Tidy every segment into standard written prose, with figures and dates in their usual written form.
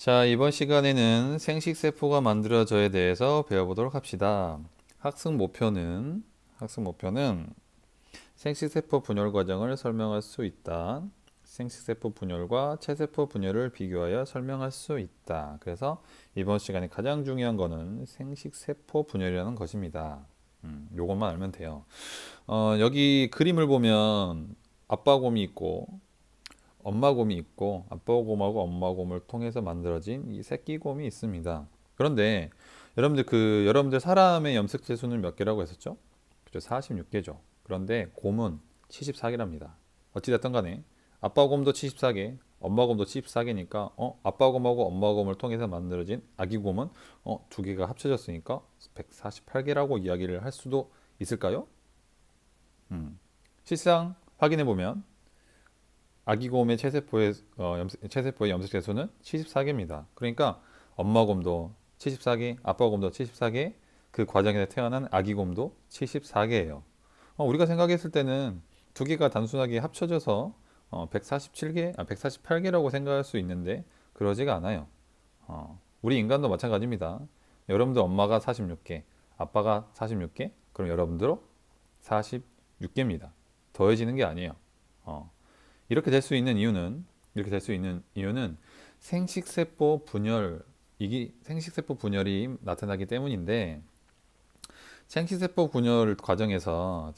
자, 이번 시간에는 생식세포가 만들어져에 대해서 배워보도록 합시다. 학습 목표는 생식세포 분열 과정을 설명할 수 있다. 생식세포 분열과 체세포 분열을 비교하여 설명할 수 있다. 그래서 이번 시간에 가장 중요한 거는 생식세포 분열이라는 것입니다. 요것만 알면 돼요. 여기 그림을 보면 아빠 곰이 있고 엄마 곰이 있고 아빠 곰하고 엄마 곰을 통해서 만들어진 이 새끼 곰이 있습니다. 그런데 여러분들 사람의 염색체 수는 몇 개라고 했었죠? 그죠? 46개죠. 그런데 곰은 74개랍니다. 어찌됐든 간에 아빠 곰도 74개, 엄마 곰도 74개니까 아빠 곰하고 엄마 곰을 통해서 만들어진 아기 곰은 두 개가 합쳐졌으니까 148개라고 이야기를 할 수도 있을까요? 실상 확인해 보면 아기곰의 체세포의 염색체 수는 74개입니다. 그러니까 엄마곰도 74개, 아빠곰도 74개, 그 과정에서 태어난 아기곰도 74개예요. 우리가 생각했을 때는 두 개가 단순하게 합쳐져서 148개라고 생각할 수 있는데 그러지가 않아요. 우리 인간도 마찬가지입니다. 여러분들 엄마가 46개, 아빠가 46개, 그럼 여러분들도 46개입니다. 더해지는 게 아니에요. 이렇게 될 수 있는 이유는 생식세포 분열이 나타나기 때문인데 생식세포 분열 과정에서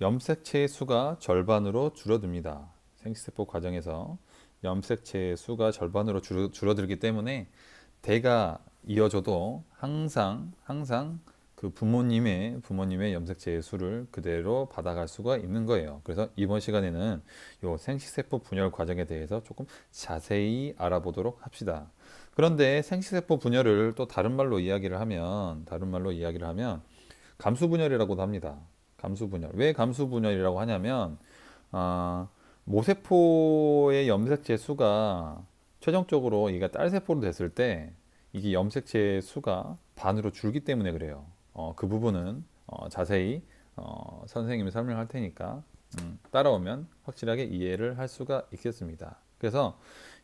염색체의 수가 절반으로 줄어듭니다. 생식세포 과정에서 염색체의 수가 절반으로 줄어들기 때문에 대가 이어져도 항상 그 부모님의 염색체의 수를 그대로 받아갈 수가 있는 거예요. 그래서 이번 시간에는 요 생식세포 분열 과정에 대해서 조금 자세히 알아보도록 합시다. 그런데 생식세포 분열을 또 다른 말로 이야기를 하면 감수분열이라고도 합니다. 감수분열. 왜 감수분열이라고 하냐면 모세포의 염색체 수가 최종적으로 이게 딸세포로 됐을 때 이게 염색체 수가 반으로 줄기 때문에 그래요. 그 부분은 자세히 선생님이 설명할 테니까 따라오면 확실하게 이해를 할 수가 있겠습니다. 그래서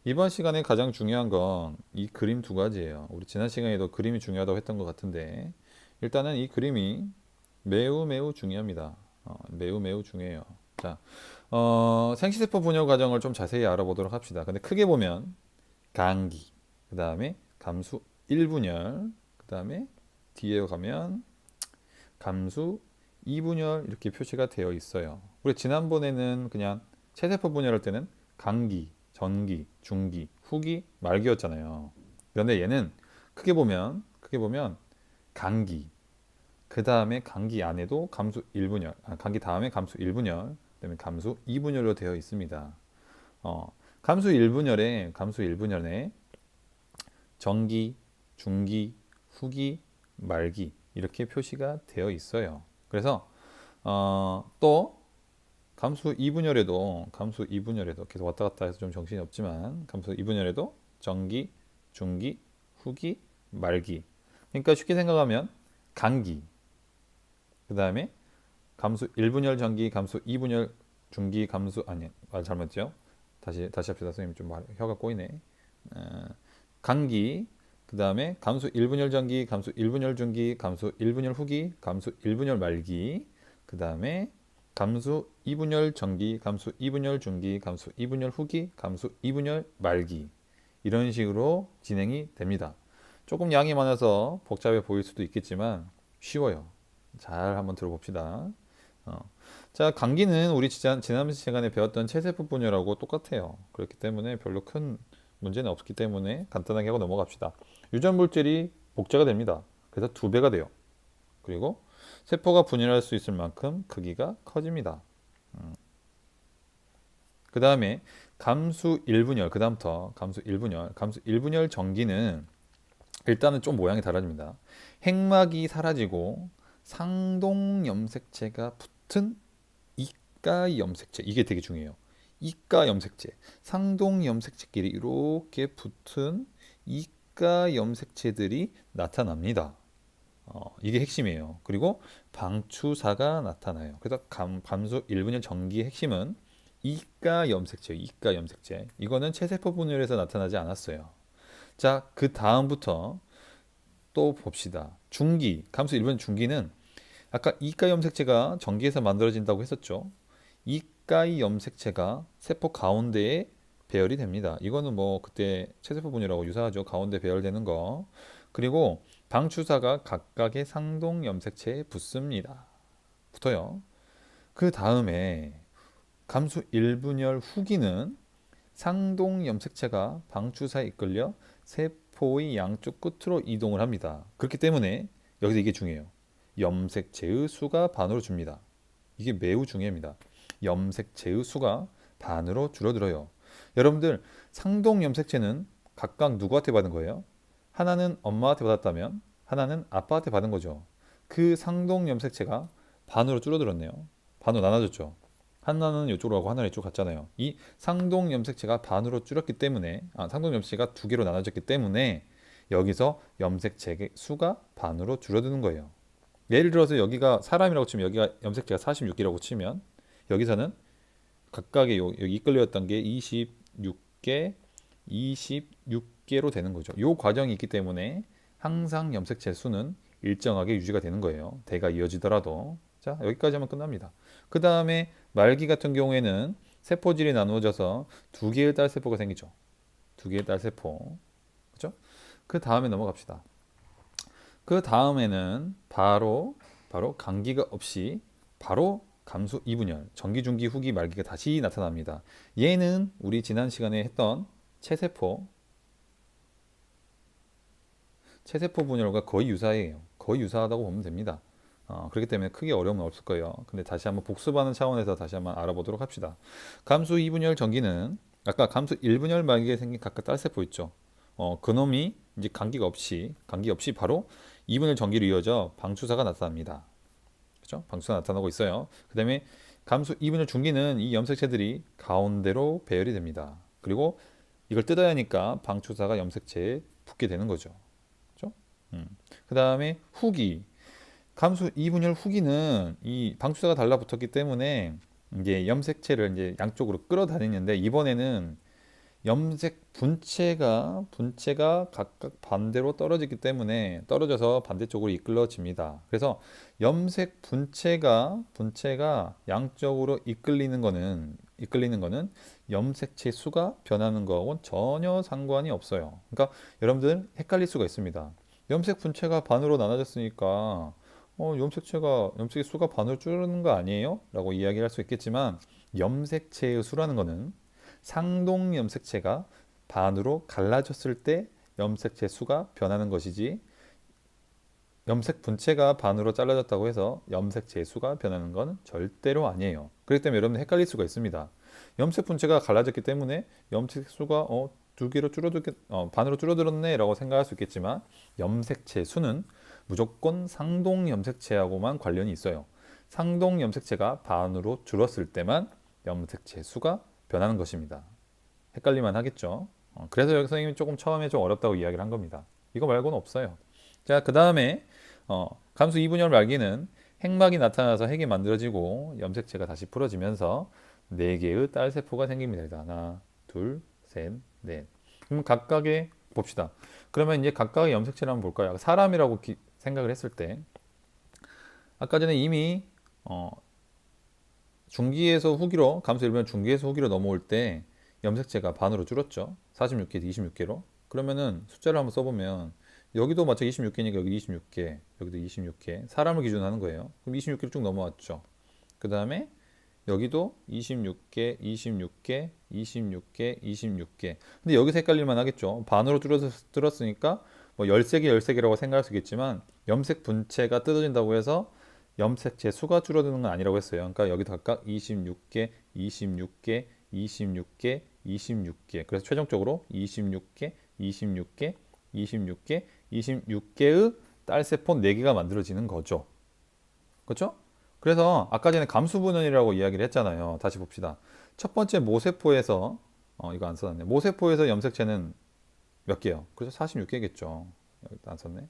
이번 시간에 가장 중요한 건 이 그림 두 가지예요. 우리 지난 시간에도 그림이 중요하다고 했던 것 같은데 일단은 이 그림이 매우 중요합니다. 매우 중요해요. 자, 생시세포 분열 과정을 좀 자세히 알아보도록 합시다. 근데 크게 보면 강기, 그 다음에 감수 1분열, 그 다음에 뒤에 가면 감수 2분열 이렇게 표시가 되어 있어요. 우리 지난번에는 그냥 체세포 분열할 때는 강기, 전기, 중기, 후기, 말기였잖아요. 그런데 얘는 크게 보면 강기, 그 다음에 강기 안에도 감수 1분열, 강기 다음에 감수 1분열, 그다음에 감수 2분열로 되어 있습니다. 감수 1분열에 전기, 중기, 후기, 말기 이렇게 표시가 되어 있어요. 그래서 또 감수 2분열에도 계속 왔다 갔다 해서 좀 정신이 없지만 감수 2분열에도 전기, 중기, 후기, 말기. 그러니까 쉽게 생각하면 강기, 그 다음에 감수 1분열 전기, 감수 2분열 중기, 말 잘못했죠. 다시 합시다. 선생님 좀 혀가 꼬이네. 강기, 그 다음에 감수 1분열 전기, 감수 1분열 중기, 감수 1분열 후기, 감수 1분열 말기, 그 다음에 감수 2분열 전기, 감수 2분열 중기, 감수 2분열 후기, 감수 2분열 말기 이런 식으로 진행이 됩니다. 조금 양이 많아서 복잡해 보일 수도 있겠지만 쉬워요. 잘 한번 들어봅시다. 자, 감기는 우리 지난 시간에 배웠던 체세포 분열하고 똑같아요. 그렇기 때문에 별로 큰 문제는 없기 때문에 간단하게 하고 넘어갑시다. 유전 물질이 복제가 됩니다. 그래서 2배가 돼요. 그리고 세포가 분열할 수 있을 만큼 크기가 커집니다. 그 다음에 감수 1분열, 그다음부터 감수 1분열 전기는 일단은 좀 모양이 달라집니다. 핵막이 사라지고 상동 염색체가 붙은 이가 염색체, 이게 되게 중요해요. 이가 염색체, 상동 염색체끼리 이렇게 붙은 이가 염색체들이 나타납니다. 이게 핵심이에요. 그리고 방추사가 나타나요. 그래서 감수 1분열 전기의 핵심은 이가 염색체, 이가 염색체. 이거는 체세포 분열에서 나타나지 않았어요. 자, 그 다음부터 또 봅시다. 중기, 감수 1번 중기는 아까 이가 염색체가 전기에서 만들어진다고 했었죠. 이가의 염색체가 세포 가운데에 배열이 됩니다. 이거는 뭐 그때 체세포 분열하고 유사하죠. 가운데 배열되는 거. 그리고 방추사가 각각의 상동 염색체에 붙습니다. 붙어요. 그 다음에 감수 1분열 후기는 상동 염색체가 방추사에 이끌려 세포의 양쪽 끝으로 이동을 합니다. 그렇기 때문에 여기서 이게 중요해요. 염색체의 수가 반으로 줍니다. 이게 매우 중요합니다. 염색체의 수가 반으로 줄어들어요. 여러분들 상동 염색체는 각각 누구한테 받은 거예요? 하나는 엄마한테 받았다면 하나는 아빠한테 받은 거죠. 그 상동 염색체가 반으로 줄어들었네요. 반으로 나눠졌죠. 하나는 이쪽으로 가고 하나는 이쪽 갔잖아요. 이 상동 염색체가 반으로 줄었기 때문에 상동 염색체가 두 개로 나눠졌기 때문에 여기서 염색체 수가 반으로 줄어드는 거예요. 예를 들어서 여기가 사람이라고 치면 여기가 염색체가 46개라고 치면 여기서는 각각의 여기 이끌려졌던 게 26개, 26개로 되는 거죠. 이 과정이 있기 때문에 항상 염색체 수는 일정하게 유지가 되는 거예요. 대가 이어지더라도. 자, 여기까지 하면 끝납니다. 그 다음에 말기 같은 경우에는 세포질이 나누어져서 두 개의 딸세포가 생기죠. 두 개의 딸세포. 그죠? 그 다음에 넘어갑시다. 그 다음에는 바로 감기가 없이 바로 감수 이분열, 전기, 중기, 후기, 말기가 다시 나타납니다. 얘는 우리 지난 시간에 했던 체세포 분열과 거의 유사해요. 거의 유사하다고 보면 됩니다. 그렇기 때문에 크게 어려움은 없을 거예요. 근데 다시 한번 복습하는 차원에서 다시 한번 알아보도록 합시다. 감수 2분열 전기는 아까 감수 1분열 말기에 생긴 각각 딸세포 있죠. 그놈이 이제 감기 없이 바로 2분열 전기로 이어져 방추사가 나타납니다. 그렇죠? 방추사가 나타나고 있어요. 그다음에 감수 2분열 중기는 이 염색체들이 가운데로 배열이 됩니다. 그리고 이걸 뜯어야 하니까 방추사가 염색체에 붙게 되는 거죠. 그렇죠? 그 다음에 후기. 감수 2분열 후기는 이 방추사가 달라붙었기 때문에 이제 염색체를 이제 양쪽으로 끌어다니는데 이번에는 염색 분체가 각각 반대로 떨어지기 때문에 떨어져서 반대쪽으로 이끌어집니다. 그래서 염색 분체가 양쪽으로 이끌리는 거는 염색체 수가 변하는 거하고는 전혀 상관이 없어요. 그러니까 여러분들 헷갈릴 수가 있습니다. 염색 분체가 반으로 나눠졌으니까 염색의 수가 반으로 줄는 거 아니에요? 라고 이야기를 할 수 있겠지만 염색체의 수라는 거는 상동 염색체가 반으로 갈라졌을 때 염색체 수가 변하는 것이지 염색 분체가 반으로 잘라졌다고 해서 염색체 수가 변하는 건 절대로 아니에요. 그렇기 때문에 여러분 헷갈릴 수가 있습니다. 염색 분체가 갈라졌기 때문에 염색 수가 두 개로 반으로 줄어들었네 라고 생각할 수 있겠지만 염색체 수는 무조건 상동 염색체하고만 관련이 있어요. 상동 염색체가 반으로 줄었을 때만 염색체 수가 변하는 것입니다. 헷갈리만 하겠죠. 그래서 여기 선생님이 조금 처음에 좀 어렵다고 이야기를 한 겁니다. 이거 말고는 없어요. 자, 그 다음에 감수 2분열 말기는 핵막이 나타나서 핵이 만들어지고 염색체가 다시 풀어지면서 4개의 딸세포가 생깁니다. 하나, 둘, 셋, 넷. 그럼 각각의 봅시다. 그러면 이제 각각의 염색체를 한번 볼까요? 사람이라고 생각을 했을 때 아까 전에 이미 중기에서 후기로 감수 1분열 중기에서 후기로 넘어올 때 염색체가 반으로 줄었죠. 46개, 26개로. 그러면은 숫자를 한번 써보면 여기도 마찬 26개니까 여기 26개, 여기도 26개. 사람을 기준으로 하는 거예요. 그럼 26개로 쭉 넘어왔죠. 그 다음에 여기도 26개, 26개, 26개, 26개. 근데 여기서 헷갈릴만 하겠죠. 반으로 줄었으니까 뭐 13개, 13개라고 생각할 수 있겠지만 염색 분체가 뜯어진다고 해서 염색체 수가 줄어드는 건 아니라고 했어요. 그러니까 여기도 각각 26개, 26개, 26개, 26개. 그래서 최종적으로 26개, 26개, 26개, 26개의 딸세포 4개가 만들어지는 거죠. 그렇죠? 그래서 아까 전에 감수분원이라고 이야기를 했잖아요. 다시 봅시다. 첫 번째 모세포에서 이거 안 써놨네. 모세포에서 염색체는 몇 개요? 그래서 46개겠죠. 여기도 안 썼네.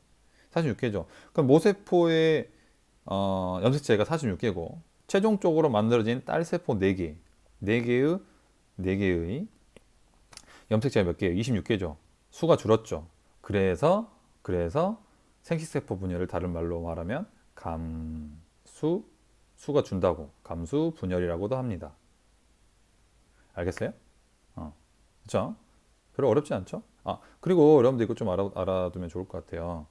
46개죠. 그럼 모세포의 염색체가 46개고 최종적으로 만들어진 딸세포 4개. 네 개의 염색체가 몇 개예요? 26개죠. 수가 줄었죠. 그래서 생식세포 분열을 다른 말로 말하면 수가 준다고 감수 분열이라고도 합니다. 알겠어요? 그렇죠? 별로 어렵지 않죠? 그리고 여러분들 이거 좀 알아두면 좋을 것 같아요.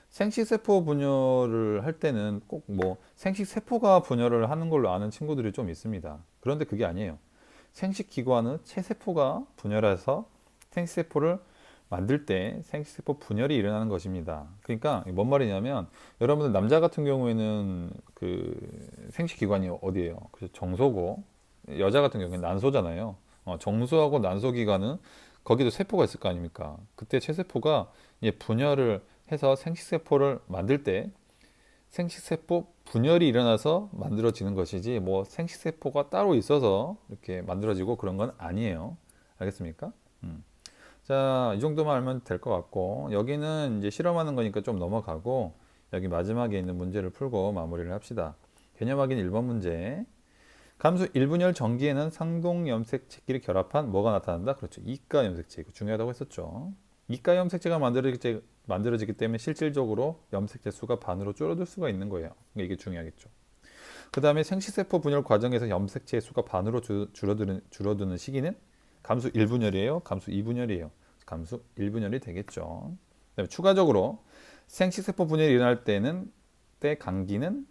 생식세포 분열을 할 때는 꼭 뭐 생식세포가 분열을 하는 걸로 아는 친구들이 좀 있습니다. 그런데 그게 아니에요. 생식기관의 체세포가 분열해서 생식세포를 만들 때 생식세포 분열이 일어나는 것입니다. 그러니까 뭔 말이냐면 여러분들 남자 같은 경우에는 그 생식기관이 어디예요? 그래서 정소고 여자 같은 경우에는 난소잖아요. 정소하고 난소기관은 거기도 세포가 있을 거 아닙니까? 그때 체세포가 분열을 해서 생식세포를 만들 때 생식세포 분열이 일어나서 만들어지는 것이지 뭐 생식세포가 따로 있어서 이렇게 만들어지고 그런 건 아니에요. 알겠습니까? 자, 이 정도만 알면 될 것 같고 여기는 이제 실험하는 거니까 좀 넘어가고 여기 마지막에 있는 문제를 풀고 마무리를 합시다. 개념 확인 1번 문제. 감수 1분열 전기에는 상동 염색체끼리 결합한 뭐가 나타난다? 그렇죠. 이가 염색체. 이거 중요하다고 했었죠. 이가 염색체가 만들어지기 때문에 실질적으로 염색체 수가 반으로 줄어들 수가 있는 거예요. 그러니까 이게 중요하겠죠. 그 다음에 생식세포 분열 과정에서 염색체의 수가 반으로 줄어드는 시기는 감수 1분열이에요? 감수 2분열이에요? 감수 1분열이 되겠죠. 그다음에 추가적으로 생식세포 분열이 일어날 때는 때 감기는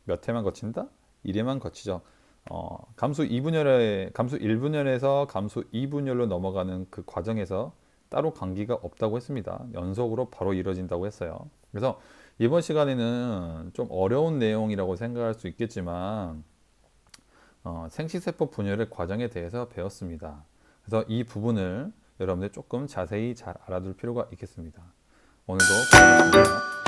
몇 회만 거친다? 1회만 거치죠. 감수 1분열에서 감수 2분열로 넘어가는 그 과정에서 따로 감기가 없다고 했습니다. 연속으로 바로 이루어진다고 했어요. 그래서 이번 시간에는 좀 어려운 내용이라고 생각할 수 있겠지만 생식세포 분열의 과정에 대해서 배웠습니다. 그래서 이 부분을 여러분들 조금 자세히 잘 알아둘 필요가 있겠습니다. 오늘도 고맙습니다.